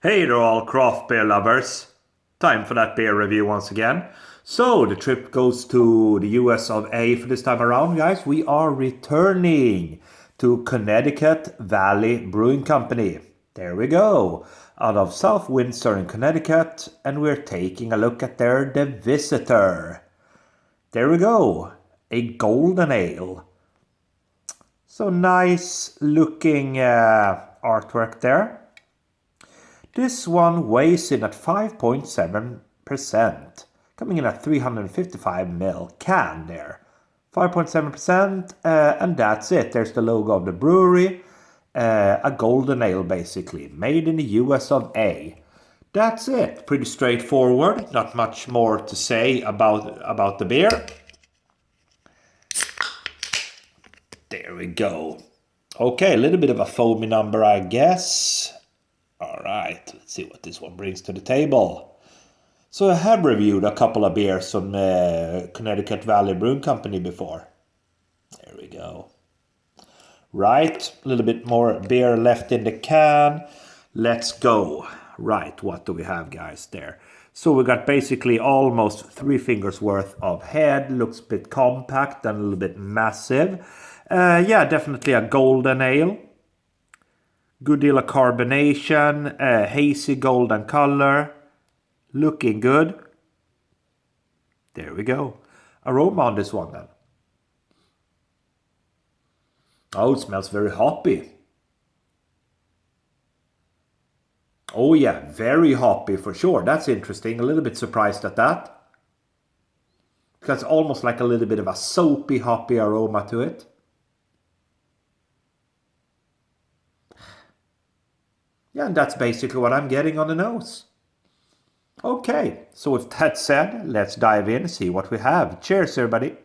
Hey there all craft beer lovers. Time for that beer review once again. So the trip goes to the US of A for this time around, guys. We are returning to Connecticut Valley Brewing Company. There we go. Out of South Windsor in Connecticut, and we're taking a look at The Visitor. There we go. A golden ale. So nice looking artwork there. This one weighs in at 5.7%, coming in at 355 ml can there. 5.7%, and that's it. There's the logo of the brewery. A golden ale basically, made in the US of A. That's it. Pretty straightforward. Not much more to say about the beer. There we go. Okay, a little bit of a foamy number, I guess. Alright, let's see what this one brings to the table. So I have reviewed a couple of beers from Connecticut Valley Brewing Company before. There we go. Right, a little bit more beer left in the can. Let's go. Right, what do we have, guys, there? So we got basically almost 3 fingers worth of head. Looks a bit compact and a little bit massive. Yeah, definitely a golden ale. Good deal of carbonation, hazy golden color, looking good. There we go. Aroma on this one then. Oh, it smells very hoppy. Oh yeah, very hoppy for sure. That's interesting. A little bit surprised at that. Because almost like a little bit of a soapy, hoppy aroma to it. Yeah, and that's basically what I'm getting on the nose. Okay, so with that said, let's dive in and see what we have. Cheers, everybody.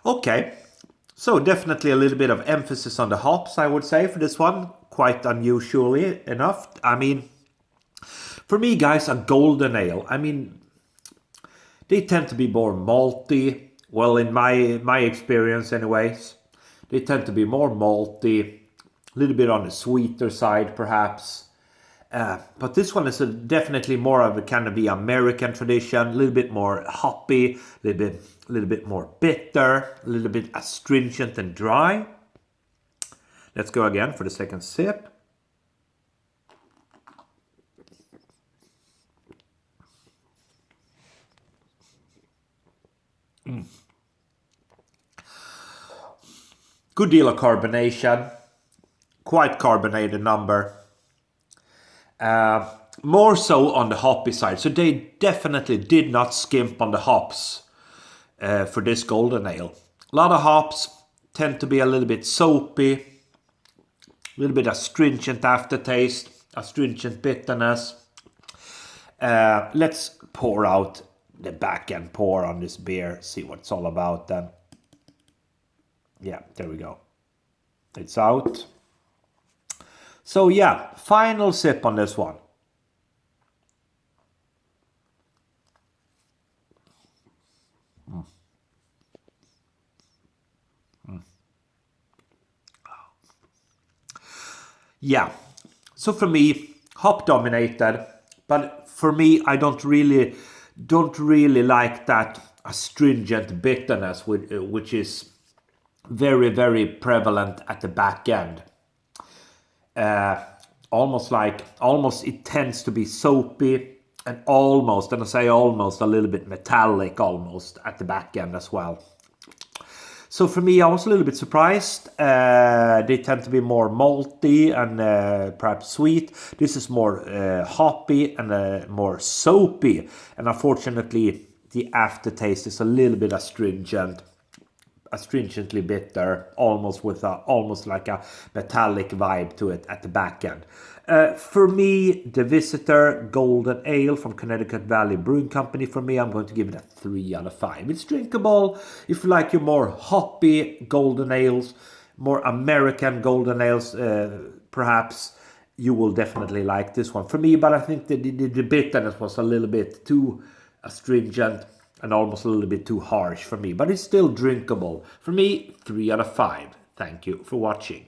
Okay, so definitely a little bit of emphasis on the hops, I would say, for this one. Quite unusually enough. I mean, for me, guys, a golden ale, I mean, they tend to be more malty. Well, in my experience anyways, they tend to be more malty, a little bit on the sweeter side perhaps. But this one is definitely more of a kind of the American tradition, a little bit more hoppy, a little bit more bitter, a little bit astringent and dry. Let's go again for the second sip. Good deal of carbonation, quite carbonated number. More so on the hoppy side, so they definitely did not skimp on the hops for this golden ale. A lot of hops, tend to be a little bit soapy, a little bit astringent aftertaste, astringent bitterness. Let's pour out the back end pour on this beer, see what it's all about then. Yeah, there we go. It's out. So yeah, final sip on this one. Yeah, so for me, hop dominated, but for me, I don't really like that astringent bitterness, which is very, very prevalent at the back end. Almost it tends to be soapy and I say almost a little bit metallic almost at the back end as well. So for me, I was a little bit surprised. They tend to be more malty and perhaps sweet. This is more hoppy and more soapy. And unfortunately, the aftertaste is a little bit astringently bitter, almost like a metallic vibe to it at the back end. For me, The Visitor Golden Ale from Connecticut Valley Brewing Company, for me, I'm going to give it a 3 out of 5. It's drinkable if you like your more hoppy golden ales, more American golden ales, perhaps. you will definitely like this one. For me, but I think the bitterness was a little bit too astringent and almost a little bit too harsh for me. But it's still drinkable. For me, 3 out of 5. Thank you for watching.